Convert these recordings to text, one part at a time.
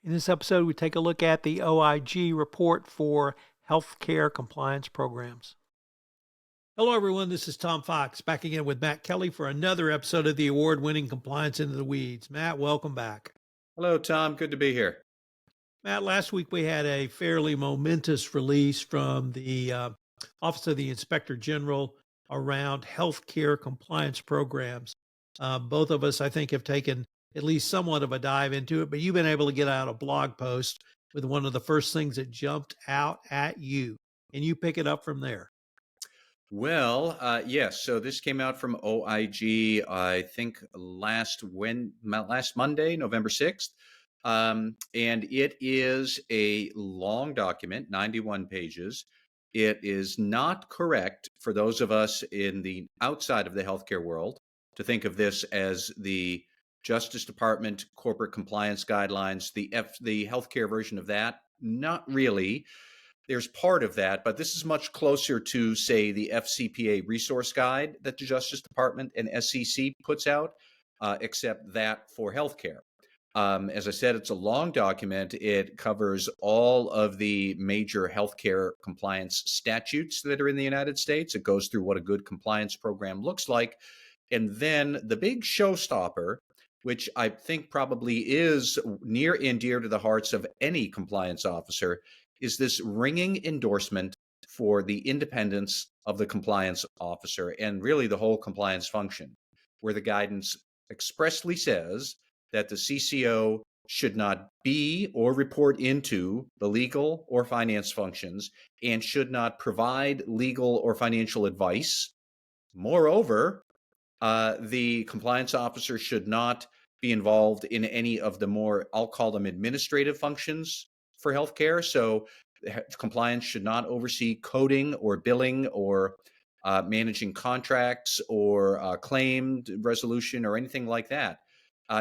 In this episode, we take a look at the OIG report for healthcare compliance programs. Hello, everyone. This is Tom Fox back again with Matt Kelly for another episode of the award-winning Compliance Into the Weeds. Matt, welcome back. Hello, Tom. Good to be here. Matt, last week we had a fairly momentous release from the Office of the Inspector General around healthcare compliance programs. Both of us, I think, have taken at least somewhat of a dive into it, but you've been able to get out a blog post with one of the first things that jumped out at you, and you pick it up from there. Well, yes. So this came out from OIG, I think last Monday, November 6th. And it is a long document, 91 pages. It is not correct for those of us in the outside of the healthcare world to think of this as the Justice Department corporate compliance guidelines, the healthcare version of that. Not really. There's part of that, but this is much closer to, say, the FCPA resource guide that the Justice Department and SEC puts out, except that for healthcare. As I said, it's a long document. It covers all of the major healthcare compliance statutes that are in the United States. It goes through what a good compliance program looks like. And then the big showstopper, which I think probably is near and dear to the hearts of any compliance officer, is this ringing endorsement for the independence of the compliance officer and really the whole compliance function, where the guidance expressly says that the CCO should not be or report into the legal or finance functions and should not provide legal or financial advice. Moreover, the compliance officer should not be involved in any of the more, I'll call them administrative functions for healthcare. So compliance should not oversee coding or billing or managing contracts or claim resolution or anything like that.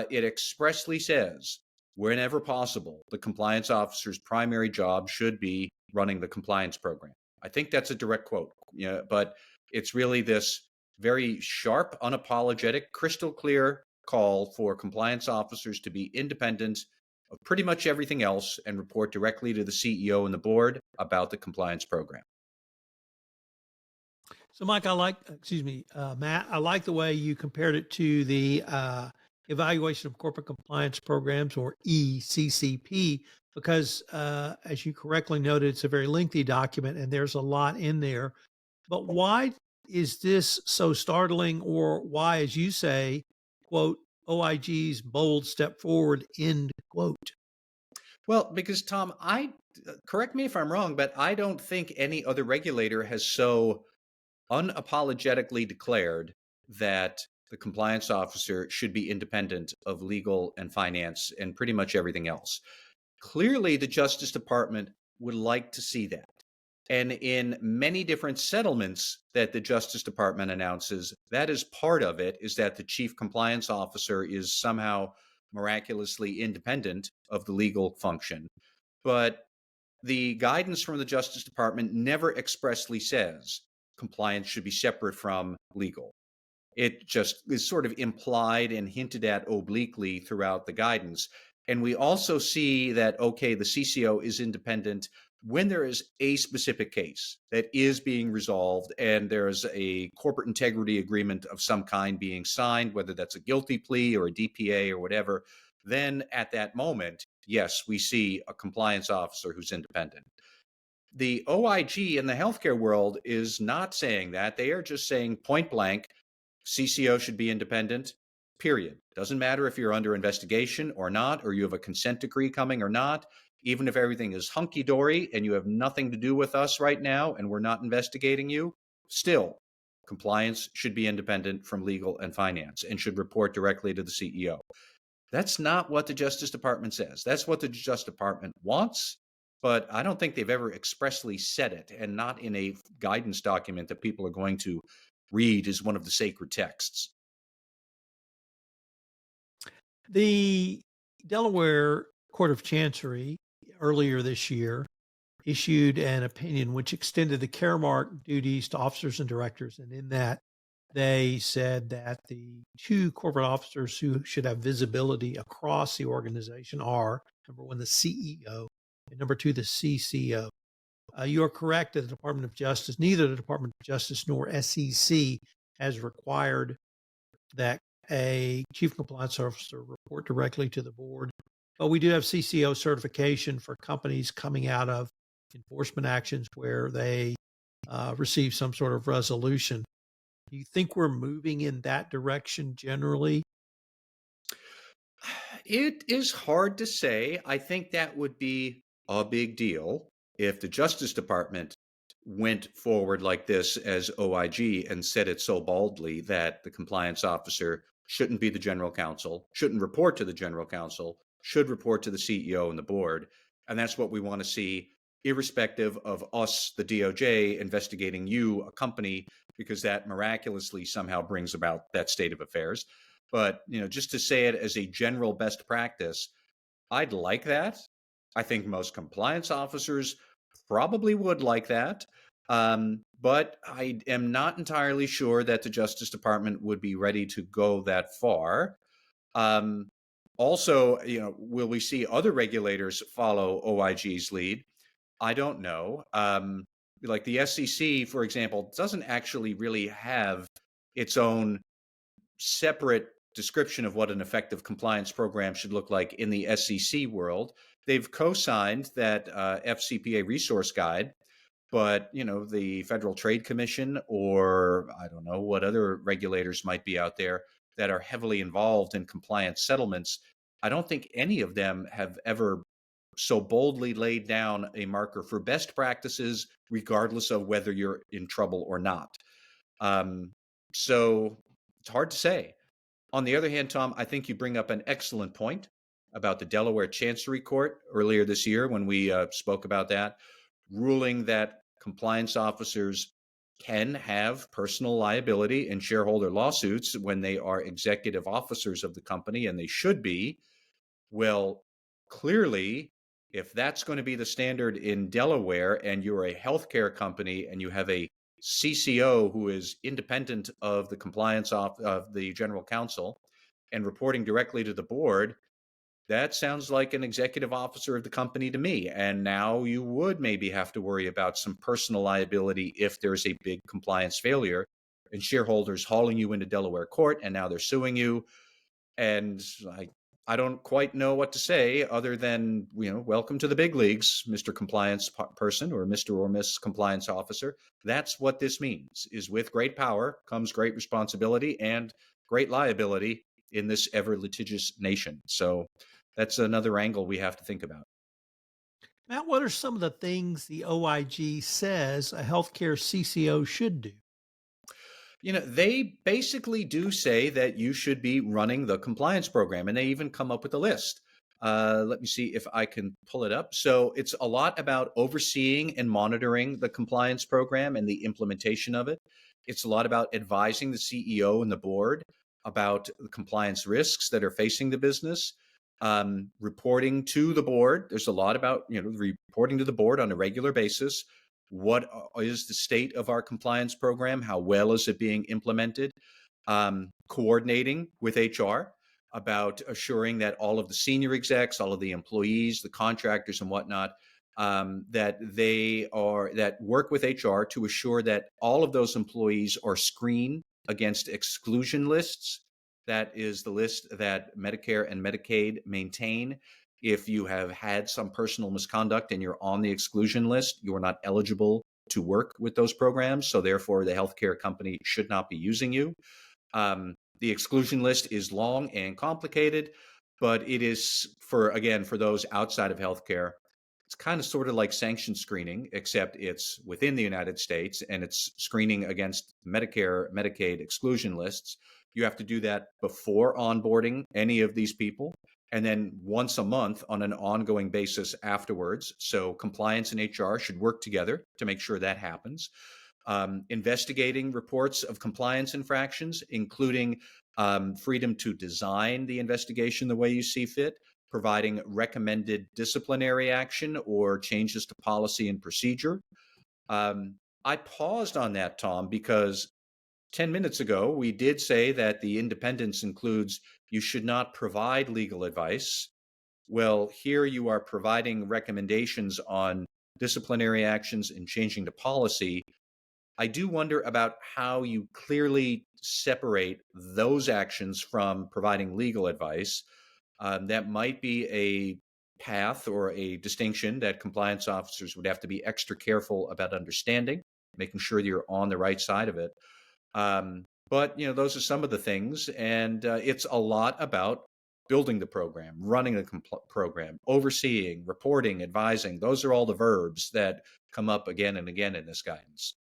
It expressly says, whenever possible, the compliance officer's primary job should be running the compliance program. I think that's a direct quote, but it's really this very sharp, unapologetic, crystal clear call for compliance officers to be independent of pretty much everything else and report directly to the CEO and the board about the compliance program. So, Mike, Matt, I like the way you compared it to the Evaluation of Corporate Compliance Programs, or ECCP, because as you correctly noted, it's a very lengthy document and there's a lot in there. But why is this so startling, or why, as you say, quote, OIG's bold step forward, end quote? Well, because Tom, correct me if I'm wrong, but I don't think any other regulator has so unapologetically declared that the compliance officer should be independent of legal and finance and pretty much everything else. Clearly, the Justice Department would like to see that. And in many different settlements that the Justice Department announces, that is part of it, is that the chief compliance officer is somehow miraculously independent of the legal function. But the guidance from the Justice Department never expressly says compliance should be separate from legal. It just is sort of implied and hinted at obliquely throughout the guidance. And we also see that, okay, the CCO is independent when there is a specific case that is being resolved and there's a corporate integrity agreement of some kind being signed, whether that's a guilty plea or a DPA or whatever, then at that moment, yes, we see a compliance officer who's independent. The OIG in the healthcare world is not saying that. They are just saying point blank, CCO should be independent, period. Doesn't matter if you're under investigation or not, or you have a consent decree coming or not. Even if everything is hunky-dory and you have nothing to do with us right now and we're not investigating you, still, compliance should be independent from legal and finance and should report directly to the CEO. That's not what the Justice Department says. That's what the Justice Department wants, but I don't think they've ever expressly said it, and not in a guidance document that people are going to read as one of the sacred texts. The Delaware Court of Chancery earlier this year issued an opinion which extended the caremark duties to officers and directors. And in that, they said that the two corporate officers who should have visibility across the organization are number one, the CEO, and number two, the CCO. You are correct that the Department of Justice, neither the Department of Justice nor SEC has required that a chief compliance officer report directly to the board. But we do have CCO certification for companies coming out of enforcement actions where they receive some sort of resolution. Do you think we're moving in that direction generally? It is hard to say. I think that would be a big deal if the Justice Department went forward like this as OIG and said it so boldly that the compliance officer shouldn't be the general counsel, shouldn't report to the general counsel, should report to the CEO and the board. And that's what we want to see, irrespective of us, the DOJ, investigating you, a company, because that miraculously somehow brings about that state of affairs. But, just to say it as a general best practice, I'd like that. I think most compliance officers probably would like that. But I am not entirely sure that the Justice Department would be ready to go that far. Also, will we see other regulators follow OIG's lead? I don't know. Like the SEC, for example, doesn't actually really have its own separate description of what an effective compliance program should look like in the SEC world. They've co-signed that FCPA resource guide, but the Federal Trade Commission, or I don't know what other regulators might be out there that are heavily involved in compliance settlements, I don't think any of them have ever so boldly laid down a marker for best practices, regardless of whether you're in trouble or not. So it's hard to say. On the other hand, Tom, I think you bring up an excellent point about the Delaware Chancery Court earlier this year when we spoke about that, ruling that compliance officers can have personal liability in shareholder lawsuits when they are executive officers of the company, and they should be. Well, clearly, if that's going to be the standard in Delaware and you're a healthcare company and you have a CCO who is independent of the compliance of the general counsel and reporting directly to the board, that sounds like an executive officer of the company to me. And now you would maybe have to worry about some personal liability if there's a big compliance failure and shareholders hauling you into Delaware court and now they're suing you. And I don't quite know what to say other than, welcome to the big leagues, Mr. Compliance person or Mr. or Miss Compliance Officer. That's what this means, is with great power comes great responsibility and great liability in this ever litigious nation. So that's another angle we have to think about. Matt, what are some of the things the OIG says a healthcare CCO should do? They basically do say that you should be running the compliance program, and they even come up with a list. Let me see if I can pull it up. So it's a lot about overseeing and monitoring the compliance program and the implementation of it. It's a lot about advising the CEO and the board about the compliance risks that are facing the business, reporting to the board. There's a lot about, reporting to the board on a regular basis. What is the state of our compliance program? How well is it being implemented? Coordinating with HR about assuring that all of the senior execs, all of the employees, the contractors and whatnot, that work with HR to assure that all of those employees are screened against exclusion lists. That is the list that Medicare and Medicaid maintain. If you have had some personal misconduct and you're on the exclusion list, you are not eligible to work with those programs. So therefore, the healthcare company should not be using you. The exclusion list is long and complicated, but it is for those outside of healthcare. It's kind of sort of like sanction screening, except it's within the United States and it's screening against Medicare, Medicaid exclusion lists. You have to do that before onboarding any of these people, and then once a month on an ongoing basis afterwards. So compliance and HR should work together to make sure that happens. Investigating reports of compliance infractions, including freedom to design the investigation the way you see fit, providing recommended disciplinary action or changes to policy and procedure. I paused on that, Tom, because 10 minutes ago, we did say that the independence includes you should not provide legal advice. well, here you are providing recommendations on disciplinary actions and changing the policy. I do wonder about how you clearly separate those actions from providing legal advice. That might be a path or a distinction that compliance officers would have to be extra careful about understanding, making sure you're on the right side of it. But those are some of the things, and it's a lot about building the program, running the program, overseeing, reporting, advising. Those are all the verbs that come up again and again in this guidance.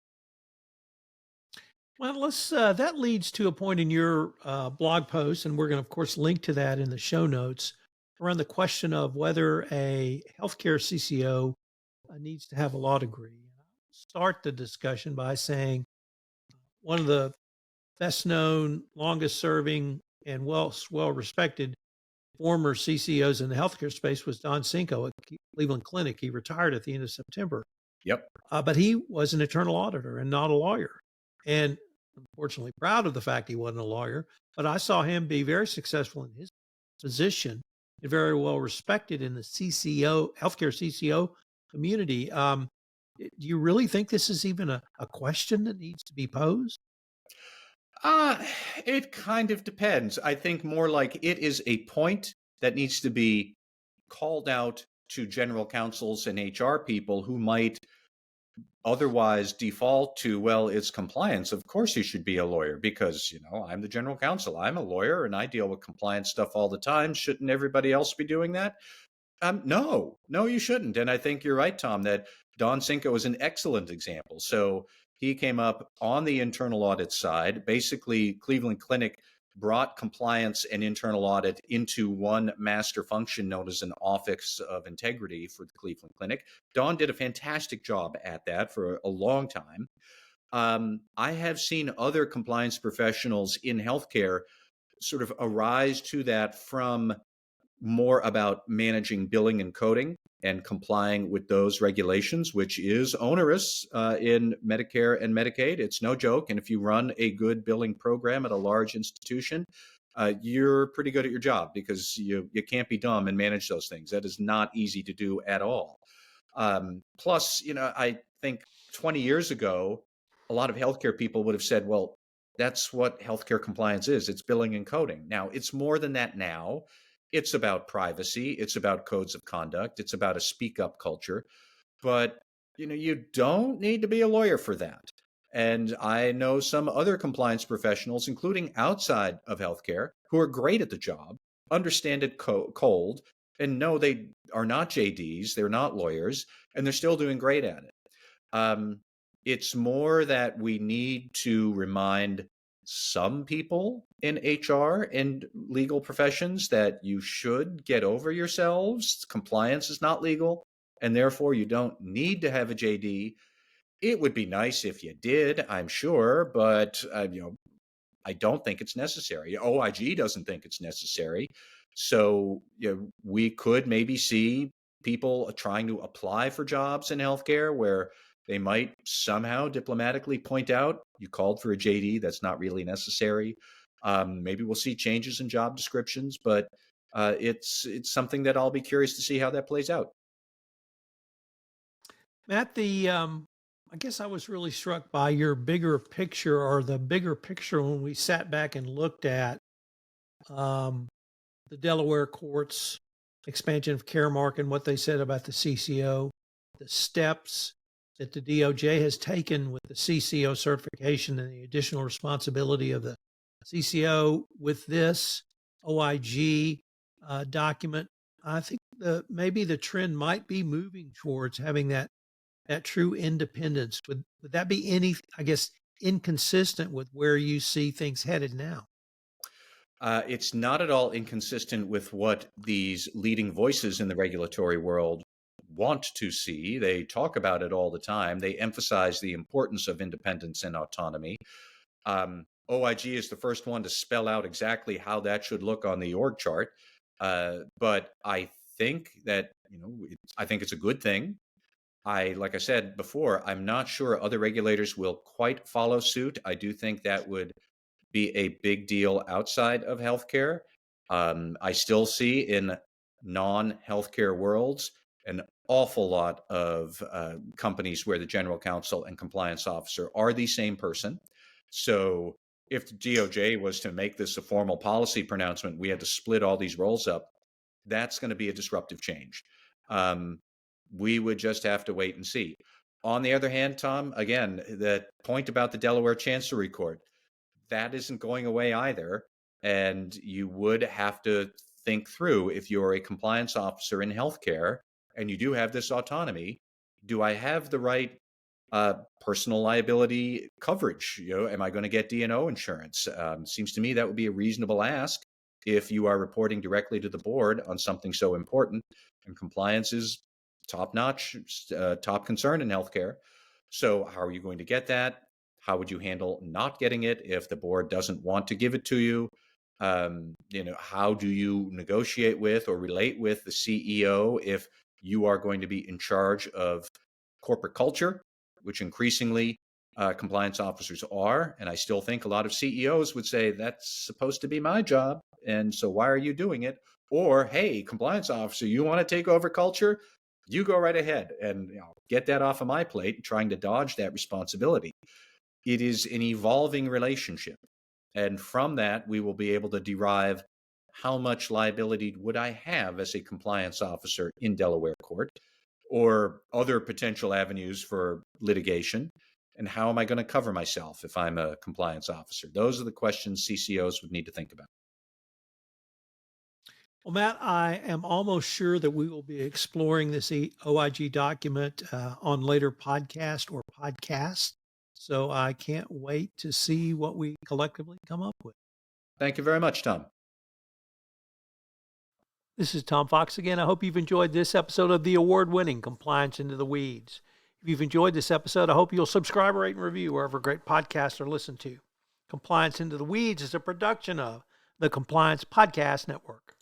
Well, that leads to a point in your blog post, and we're going to, of course, link to that in the show notes around the question of whether a healthcare CCO needs to have a law degree. Start the discussion by saying one of the best known, longest serving, and well respected former CCOs in the healthcare space was Don Cinco at Cleveland Clinic. He retired at the end of September, Yep. but he was an internal auditor and not a lawyer. And unfortunately, proud of the fact he wasn't a lawyer, but I saw him be very successful in his position and very well respected in the CCO, healthcare CCO community. Do you really think this is even a question that needs to be posed? Uh, it kind of depends. I think more like it is a point that needs to be called out to general counsels and HR people who might otherwise default to, well, it's compliance. Of course, you should be a lawyer because, I'm the general counsel. I'm a lawyer and I deal with compliance stuff all the time. Shouldn't everybody else be doing that? No, you shouldn't. And I think you're right, Tom, that Don Cinco is an excellent example. So he came up on the internal audit side. Basically, Cleveland Clinic brought compliance and internal audit into one master function known as an Office of Integrity for the Cleveland Clinic. Don did a fantastic job at that for a long time. I have seen other compliance professionals in healthcare sort of arise to that from more about managing billing and coding and complying with those regulations, which is onerous in Medicare and Medicaid. It's no joke. And if you run a good billing program at a large institution, you're pretty good at your job because you can't be dumb and manage those things. That is not easy to do at all. Plus, I think 20 years ago, a lot of healthcare people would have said, well, that's what healthcare compliance is. It's billing and coding. Now, it's more than that now. It's about privacy. It's about codes of conduct. It's about a speak up culture. But, you don't need to be a lawyer for that. And I know some other compliance professionals, including outside of healthcare, who are great at the job, understand it cold, and know they are not JDs, they're not lawyers, and they're still doing great at it. It's more that we need to remind some people in HR and legal professions that you should get over yourselves. Compliance is not legal, and therefore you don't need to have a JD. It would be nice if you did, I'm sure, but I don't think it's necessary. OIG doesn't think it's necessary. So we could maybe see people trying to apply for jobs in healthcare where they might somehow diplomatically point out you called for a JD, that's not really necessary. Maybe we'll see changes in job descriptions, but it's something that I'll be curious to see how that plays out. Matt, I guess I was really struck by your bigger picture or the bigger picture when we sat back and looked at um, the Delaware courts expansion of Caremark and what they said about the CCO, the steps that the DOJ has taken with the CCO certification and the additional responsibility of the CCO with this OIG document. I think maybe the trend might be moving towards having that true independence. Would that be I guess, inconsistent with where you see things headed now? It's not at all inconsistent with what these leading voices in the regulatory world want to see. They talk about it all the time. They emphasize the importance of independence and autonomy. OIG is the first one to spell out exactly how that should look on the org chart. But I think that, I think it's a good thing. Like I said before, I'm not sure other regulators will quite follow suit. I do think that would be a big deal outside of healthcare. I still see in non-healthcare worlds, an awful lot of companies where the general counsel and compliance officer are the same person. So if the DOJ was to make this a formal policy pronouncement, we had to split all these roles up. That's going to be a disruptive change. We would just have to wait and see. On the other hand, Tom, again, that point about the Delaware Chancery Court, that isn't going away either. And you would have to think through, if you're a compliance officer in healthcare and you do have this autonomy, do I have the right personal liability coverage? Am I going to get D&O insurance? Seems to me that would be a reasonable ask if you are reporting directly to the board on something so important. And compliance is top-notch, top concern in healthcare. So how are you going to get that? How would you handle not getting it if the board doesn't want to give it to you? How do you negotiate with or relate with the CEO if you are going to be in charge of corporate culture, which increasingly compliance officers are? And I still think a lot of CEOs would say, that's supposed to be my job, and so why are you doing it? Or, hey, compliance officer, you want to take over culture? You go right ahead and get that off of my plate, trying to dodge that responsibility. It is an evolving relationship. And from that, we will be able to derive how much liability would I have as a compliance officer in Delaware court, or other potential avenues for litigation, and how am I going to cover myself if I'm a compliance officer? Those are the questions CCOs would need to think about. Well, Matt, I am almost sure that we will be exploring this OIG document on later podcast or podcasts. So I can't wait to see what we collectively come up with. Thank you very much, Tom. This is Tom Fox again. I hope you've enjoyed this episode of the award-winning Compliance Into the Weeds. If you've enjoyed this episode, I hope you'll subscribe, rate, and review wherever great podcasts are listened to. Compliance Into the Weeds is a production of the Compliance Podcast Network.